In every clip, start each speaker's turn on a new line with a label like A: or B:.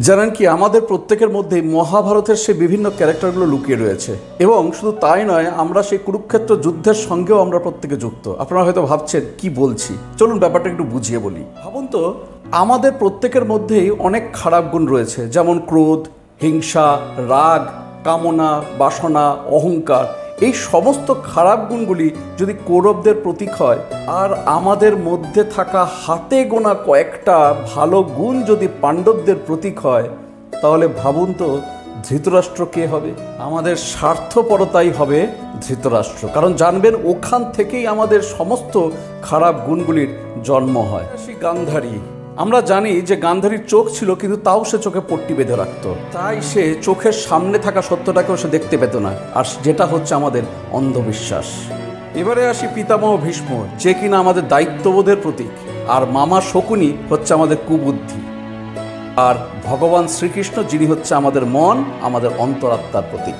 A: জানেন কি, আমাদের প্রত্যেকের মধ্যেই মহাভারতের সেই বিভিন্ন ক্যারেক্টারগুলো লুকিয়ে রয়েছে এবং শুধু তাই নয়, আমরা সেই কুরুক্ষেত্র যুদ্ধের সঙ্গেও আমরা প্রত্যেকে যুক্ত। আপনারা হয়তো ভাবছেন কি বলছি, চলুন ব্যাপারটা একটু বুঝিয়ে বলি। ভাবুন তো, আমাদের প্রত্যেকের মধ্যেই অনেক খারাপ গুণ রয়েছে, যেমন ক্রোধ, হিংসা, রাগ, কামনা, বাসনা, অহংকার। এই সমস্ত খারাপ গুণগুলি যদি কৌরবদের প্রতীক হয়, আর আমাদের মধ্যে থাকা হাতে গোনা কয়েকটা ভালো গুণ যদি পাণ্ডবদের প্রতীক হয়, তাহলে ভাবুন তো ধৃতরাষ্ট্র কে হবে? আমাদের স্বার্থপরতাই হবে ধৃতরাষ্ট্র। কারণ জানবেন, ওখান থেকেই আমাদের সমস্ত খারাপ গুণগুলির জন্ম হয়। গান্ধারী, আমরা জানি যে গান্ধারীর চোখ ছিল, কিন্তু তাও সে চোখে পট্টি বেঁধে রাখত। তাই সে চোখের সামনে থাকা সত্যটাকেও সে দেখতে পেত না, আর যেটা হচ্ছে আমাদের অন্ধবিশ্বাস। এবারে আসি পিতামহ ভীষ্ম, যে কিনা আমাদের দায়িত্ববোধের প্রতীক, আর মামা শকুনি হচ্ছে আমাদের কুবুদ্ধি, আর ভগবান শ্রীকৃষ্ণ যিনি হচ্ছে আমাদের মন, আমাদের অন্তরাত্মার প্রতীক।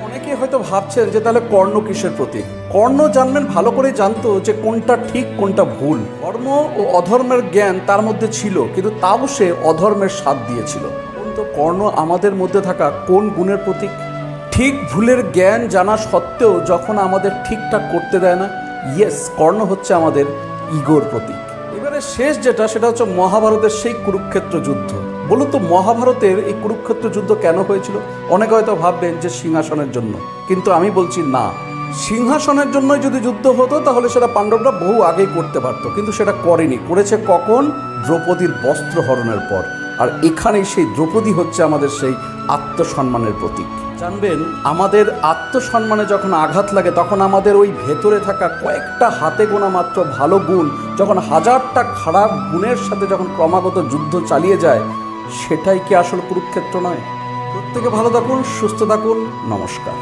A: অনেকে হয়তো ভাবছেন যে তাহলে কর্ণ কিসের প্রতীক? কর্ণ জানবেন ভালো করে জানতো যে কোনটা ঠিক কোনটা ভুল। ধর্ম ও অধর্মের জ্ঞান তার মধ্যে ছিল, কিন্তু তাও সে অধর্মের স্বাদ দিয়েছিল। কিন্তু কর্ণ আমাদের মধ্যে থাকা কোন গুণের প্রতীক? ঠিক ভুলের জ্ঞান জানা সত্ত্বেও যখন আমাদের ঠিকঠাক করতে দেয় না, ইয়েস, কর্ণ হচ্ছে আমাদের ইগোর প্রতীক। এবারে শেষ যেটা, সেটা হচ্ছে মহাভারতের সেই কুরুক্ষেত্র যুদ্ধ। বলুন তো, মহাভারতের এই কুরুক্ষেত্র যুদ্ধ কেন হয়েছিল? অনেকে হয়তো ভাববেন যে সিংহাসনের জন্য, কিন্তু আমি বলছি না। সিংহাসনের জন্যই যদি যুদ্ধ হতো তাহলে সেটা পাণ্ডবরা বহু আগেই করতে পারতো, কিন্তু সেটা করেনি। করেছে কখন? দ্রৌপদীর বস্ত্র হরণের পর। আর এখানেই সেই দ্রৌপদী হচ্ছে আমাদের সেই আত্মসম্মানের প্রতীক। জানবেন, আমাদের আত্মসম্মানে যখন আঘাত লাগে, তখন আমাদের ওই ভেতরে থাকা কয়েকটা হাতে গোনা মাত্র ভালো গুণ যখন হাজারটা খারাপ গুণের সাথে যখন ক্রমাগত যুদ্ধ চালিয়ে যায়, সেটাই কি আসল কুরুক্ষেত্র নয়? প্রত্যেকে ভালো থাকুন, সুস্থ থাকুন, নমস্কার।